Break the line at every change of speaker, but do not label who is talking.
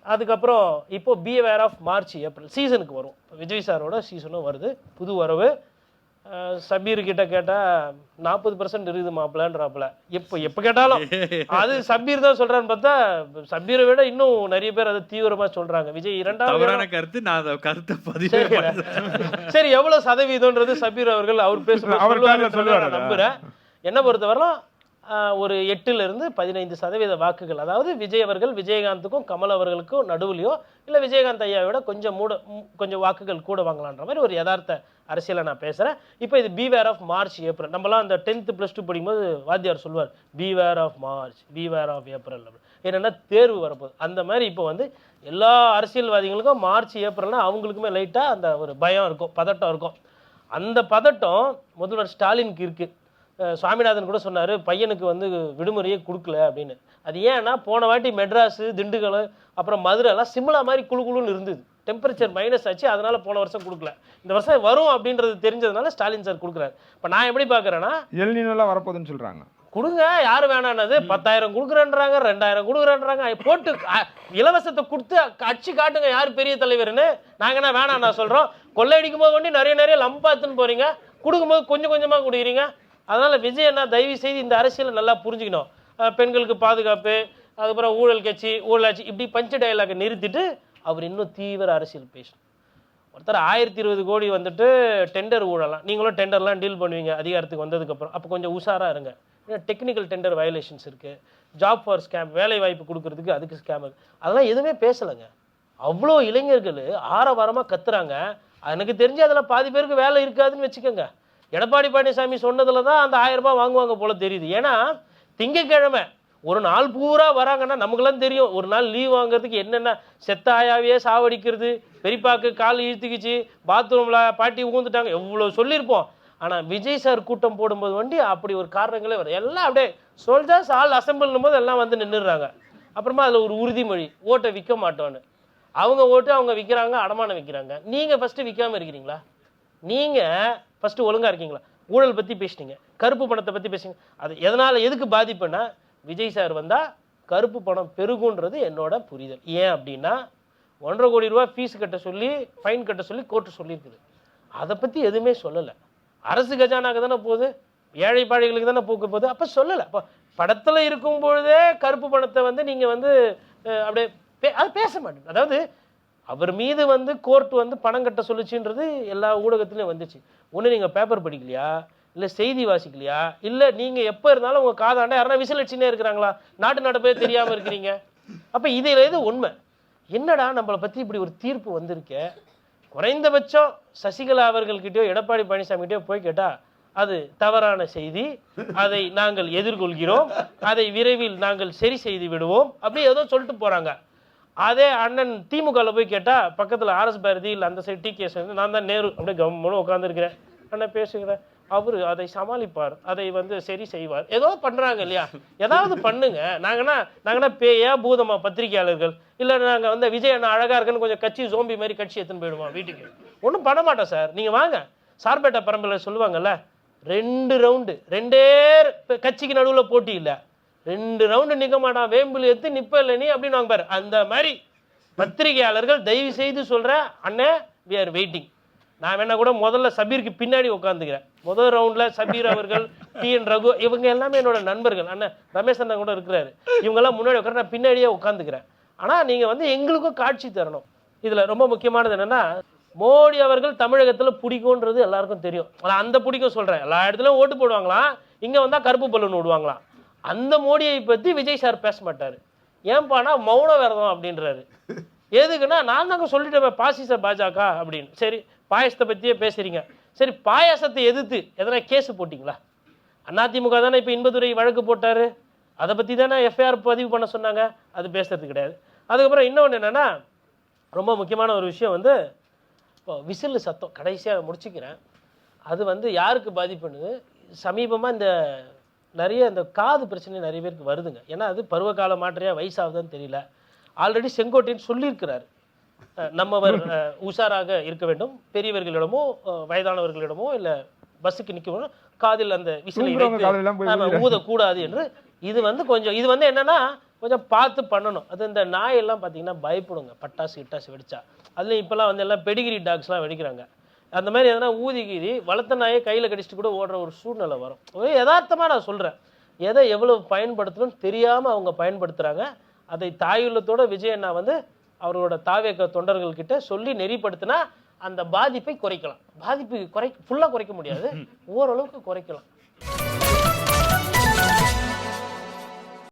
அதுக்கப்புறம் இப்போ பிஏவேர் of March April சீசனுக்கு வரும். விஜய் சாரோட சீசனும் வருது, புது வரவு. சபீர் கிட்ட கேட்டால் 40% இருக்குது மாப்பிள்ளன்றாப்புல. எப்போ கேட்டாலும் அது சபீர் தான் சொல்கிறான்னு பார்த்தா சபீரை விட இன்னும் நிறைய பேர் அதை தீவிரமாக சொல்கிறாங்க. விஜய் 2வது
கருத்து, நான் அதை கருத்தை பதிவு.
சரி, எவ்வளோ சதவீதம்ன்றது சபீர் அவர்கள் அவர் பேசுவார் நம்புகிறேன். என்ன பொறுத்தவரைலாம் ஒரு 8லிருந்து 15% வாக்குகள், அதாவது விஜய் அவர்கள் விஜயகாந்துக்கும் கமல் அவர்களுக்கும் நடுவுலையோ இல்லை விஜயகாந்த் ஐயாவோட கொஞ்சம் வாக்குகள் கூட வாங்கலான்ற மாதிரி ஒரு யதார்த்த அரசியலை நான் பேசுகிறேன். இப்போ இது பிவேர் ஆஃப் மார்ச் ஏப்ரல். நம்மளாம் அந்த 10th +2 படிக்கும்போது வாத்தியார் சொல்வார் beware of March beware of April அப்படின்னு. என்னென்னா தேர்வு வரப்போகுது. அந்த மாதிரி இப்போ வந்து எல்லா அரசியல்வாதிகளுக்கும் மார்ச் ஏப்ரல்னால் அவங்களுக்குமே லைட்டாக அந்த ஒரு பயம் இருக்கும், பதட்டம் இருக்கும். அந்த பதட்டம் முதல்வர் ஸ்டாலினுக்கு இருக்குது. சுவாமிநாதன் கூட சொன்னார் பையனுக்கு வந்து விடுமுறையே கொடுக்கல அப்படின்னு. அது ஏன்னா போன வாட்டி மெட்ராஸு, திண்டுக்கல், அப்புறம் மதுரைலாம் சிம்லா மாதிரி குழுன்னு இருந்தது, டெம்பரேச்சர் மைனஸ் ஆச்சு, அதனால போன வருஷம் கொடுக்கல. இந்த வருஷம் வரும் அப்படின்றது தெரிஞ்சதுனால ஸ்டாலின் சார் கொடுக்குறாரு. இப்போ நான் எப்படி பார்க்குறேன்னா
எல்னினோலாம் வரப்போகுதுன்னு சொல்கிறாங்க.
கொடுங்க, யார் வேணானது, 10,000 கொடுக்குறேன்றாங்க, 2,000 கொடுக்குறேன்றாங்க, போட்டு இலவசத்தை கொடுத்து அச்சு காட்டுங்க யார் பெரிய தலைவர்னு. நாங்கள் என்ன வேணாம் நான் சொல்கிறோம். கொள்ளையடிக்கும் போது கொண்டு நிறைய லம்பாத்துன்னு போகிறீங்க, கொடுக்கும்போது கொஞ்சம் கொஞ்சமாக கொடுக்குறீங்க. அதனால் விஜய் என்ன தயவு செய்து இந்த அரசியலை நல்லா புரிஞ்சுக்கணும். பெண்களுக்கு பாதுகாப்பு, அதுக்கப்புறம் ஊழல் கட்சி, ஊழலாட்சி, இப்படி பஞ்ச டயலாகை நிறுத்திட்டு அவர் இன்னும் தீவிர அரசியல் பேசணும். ஒருத்தர் 1020 கோடி வந்துட்டு டெண்டர் ஊழலாம். நீங்களும் டெண்டர்லாம் டீல் பண்ணுவீங்க அதிகாரத்துக்கு வந்ததுக்கப்புறம். அப்போ கொஞ்சம் உஷாராக இருங்க. ஏன்னா டெக்னிக்கல் டெண்டர் வயலேஷன்ஸ் இருக்குது, ஜாப் ஃபார் ஸ்கேம், வேலை வாய்ப்பு கொடுக்கறதுக்கு அதுக்கு ஸ்கேம் இருக்குது. அதெல்லாம் எதுவுமே பேசலைங்க. அவ்வளோ இளைஞர்கள் ஆரவாரமாக கத்துறாங்க. எனக்கு தெரிஞ்சு அதில் பாதி பேருக்கு வேலை இருக்காதுன்னு வச்சுக்கோங்க. எடப்பாடி பழனிசாமி சொன்னதில் தான் அந்த 1000 ரூபாய் வாங்குவாங்க போல தெரியுது. ஏன்னா திங்கக்கிழமை ஒரு நாள் பூரா வராங்கன்னா நமக்குலாம் தெரியும் ஒரு நாள் லீவ் வாங்குறதுக்கு என்னென்ன செத்த ஆயாவையே சாவடிக்கிறது, பெரியப்பாக்கு கால் இழுத்துக்கிச்சு, பாத்ரூமில் பாட்டி ஊந்துட்டாங்க, எவ்வளோ சொல்லியிருப்போம். ஆனால் விஜய் சார் கூட்டம் போடும்போது வண்டி அப்படி ஒரு காரணங்களே வரும். எல்லாம் அப்படியே சோல்ஜர்ஸ் ஆல் அசம்பிள்னும் போது எல்லாம் வந்து நின்றுடுறாங்க. அப்புறமா அதில் ஒரு உறுதிமொழி, ஓட்டை விற்க மாட்டோன்னு. அவங்க ஓட்டு அவங்க விற்கிறாங்க, அடமானம் விற்கிறாங்க. நீங்கள் ஃபஸ்ட்டு விற்காமல் இருக்கிறீங்களா? நீங்கள் ஃபஸ்ட்டு ஒழுங்காக இருக்கீங்களா? ஊழல் பற்றி பேசிட்டீங்க, கருப்பு பணத்தை பற்றி பேசுங்க. அது எதனால் எதுக்கு பாதிப்புன்னா விஜய் சார் வந்தால் கருப்பு பணம் பெருகுன்றது என்னோட புரிதல். ஏன் அப்படின்னா 1.5 கோடி ரூபா ஃபீஸ் கட்ட சொல்லி, ஃபைன் கட்ட சொல்லி கோர்ட்டு சொல்லியிருக்குது. அதை பற்றி எதுவுமே சொல்லலை. அரசு கஜானாக்கு தானே போகுது, ஏழை பாழைகளுக்கு தானே போக்க போகுது. அப்போ சொல்லலை. அப்போ படத்தில் இருக்கும் பொழுதே கருப்பு பணத்தை வந்து நீங்கள் வந்து அப்படியே அது பேச மாட்டேங்க. அதாவது அவர் மீது வந்து கோர்ட் வந்து பணம் கட்ட சொல்லிச்சுன்றது எல்லா ஊடகத்துலையும் வந்துச்சு. ஒன்று நீங்கள் பேப்பர் படிக்கலையா, இல்லை செய்தி வாசிக்கலையா, இல்லை நீங்கள் எப்போ இருந்தாலும் உங்கள் காதாண்ட யாரா விசில் அடிச்சுனே இருக்கிறாங்களா, நாட்டு நடப்பே தெரியாமல் இருக்கிறீங்க. அப்போ இதில் எது உண்மை? என்னடா நம்மளை பற்றி இப்படி ஒரு தீர்ப்பு வந்திருக்கே. குறைந்தபட்சம் சசிகலா அவர்கள்கிட்டயோ எடப்பாடி பழனிசாமிகிட்டயோ போய் கேட்டால் அது தவறான செய்தி, அதை நாங்கள் எதிர்கொள்கிறோம், அதை விரைவில் நாங்கள் சரி செய்து விடுவோம் அப்படி ஏதோ சொல்லிட்டு போகிறாங்க. அதே அண்ணன் திமுகவில் போய் கேட்டால் பக்கத்தில் ஆர்எஸ் பாரதி இல்லை அந்த சைடு டிகேஎஸ் நான் தான் நேரு அப்படியே கவர்மெண்ட் உட்காந்துருக்கிறேன், அண்ணன் பேசுகிறேன், அவர் அதை சமாளிப்பார், அதை வந்து சரி செய்வார், ஏதோ பண்ணுறாங்க இல்லையா. ஏதாவது பண்ணுங்க. நாங்கன்னா பேயா பூதமா பத்திரிகையாளர்கள்? இல்லை நாங்கள் வந்து விஜய் அண்ணா அழகாக இருக்குன்னு கொஞ்சம் கட்சி ஜோம்பி மாதிரி கட்சி எடுத்துன்னு போயிடுவோம் வீட்டுக்கு? ஒன்றும் பண்ண மாட்டோம் சார். நீங்கள் வாங்க, சார்பேட்டா பரம்பரையில் சொல்லுவாங்கல்ல, 2 ரவுண்டு 2 கட்சிக்கு நடுவில் போட்டி இல்லை, 2 ரவுண்டு நிற்க மாட்டான், வேம்பில் எடுத்து நிற்ப இல்லை நீ அப்படின்னு வாங்க பாரு. அந்த மாதிரி பத்திரிகையாளர்கள் தயவு செய்து சொல்கிறேன் அண்ணே, வி ஆர் வெயிட்டிங். நான் வேணா கூட முதல்ல சபீருக்கு பின்னாடி உட்காந்துக்கிறேன். முதல் ரவுண்டில் சபீர் அவர்கள், TN ரகு, இவங்க எல்லாமே என்னோட நண்பர்கள். அண்ணன் ரமேஷ் அண்ணன் கூட இருக்கிறாரு. இவங்கெல்லாம் முன்னாடி உட்கார, நான் பின்னாடியே உட்காந்துக்கிறேன். ஆனால் நீங்கள் வந்து எங்களுக்கும் காட்சி தரணும். இதில் ரொம்ப முக்கியமானது என்னென்னா, மோடி அவர்கள் தமிழகத்தில் பிடிக்கும்ன்றது எல்லாருக்கும் தெரியும். ஆனால் அந்த பிடிக்கும் சொல்கிறேன், எல்லா இடத்துலையும் ஓட்டு போடுவாங்களாம், இங்கே வந்தால் கருப்பு பலூன் விடுவாங்களாம். அந்த மோடியை பற்றி விஜய் சார் பேச மாட்டார். ஏன்பானா மௌன விரதம் அப்படின்றாரு. எதுக்குன்னா நான் தாங்க சொல்லிட்டேன் பாசிச பாஜக அப்படின்னு. சரி, பாயசத்தை பற்றியே பேசுகிறீங்க. சரி, பாயாசத்தை எதிர்த்து எதனா கேஸு போட்டிங்களா? அதிமுக தானே இப்போ இன்பதுரை வழக்கு போட்டார், அதை பற்றி தானே எஃப்ஐஆர் பதிவு பண்ண சொன்னாங்க, அது பேசுறது கிடையாது. அதுக்கப்புறம் இன்னொன்று என்னென்னா, ரொம்ப முக்கியமான ஒரு விஷயம் வந்து இப்போ விசில் சத்தம், கடைசியாக முடிச்சுக்கிறேன். அது வந்து யாருக்கு பாதிப்புன்னு சமீபமாக இந்த நிறைய இந்த காது பிரச்சனை நிறைய பேருக்கு வருதுங்க. ஏன்னா அது பருவகால மாற்றையா வயசாகுதுன்னு தெரியல. ஆல்ரெடி செங்கோட்டையன் சொல்லியிருக்கிறார், நம்மவர் உஷாராக இருக்க வேண்டும், பெரியவர்களிடமோ வயதானவர்களிடமோ இல்லை பஸ்ஸுக்கு நிற்கணும், காதில் அந்த விசிலை ஊதக்கூடாது என்று. இது வந்து கொஞ்சம் இது வந்து என்னன்னா கொஞ்சம் பார்த்து பண்ணணும். அது இந்த நாயெல்லாம் பார்த்தீங்கன்னா பயப்படுங்க பட்டாசு கிட்டாசு வெடிச்சா. அதுலேயும் இப்போல்லாம் வந்து எல்லாம் பெடிகிரி டாக்ஸ்லாம் வெடிக்கிறாங்க. அந்த மாதிரி எதனா ஊதி கீதி வளர்த்த நாயை கையில் கடிச்சிட்டு கூட ஓடுற ஒரு சூழ்நிலை வரும். ஒரே யதார்த்தமாக நான் சொல்கிறேன். எதை எவ்வளவு பயன்படுத்தணும்னு தெரியாமல் அவங்க பயன்படுத்துகிறாங்க. அதை தாயுள்ளத்தோட விஜய் அண்ணா வந்து அவரோட தாவேக தொண்டர்கள்கிட்ட சொல்லி நெறிப்படுத்தினா அந்த பாதிப்பை குறைக்கலாம். பாதிப்பு ஃபுல்லாக குறைக்க முடியாது, ஓரளவுக்கு குறைக்கலாம்.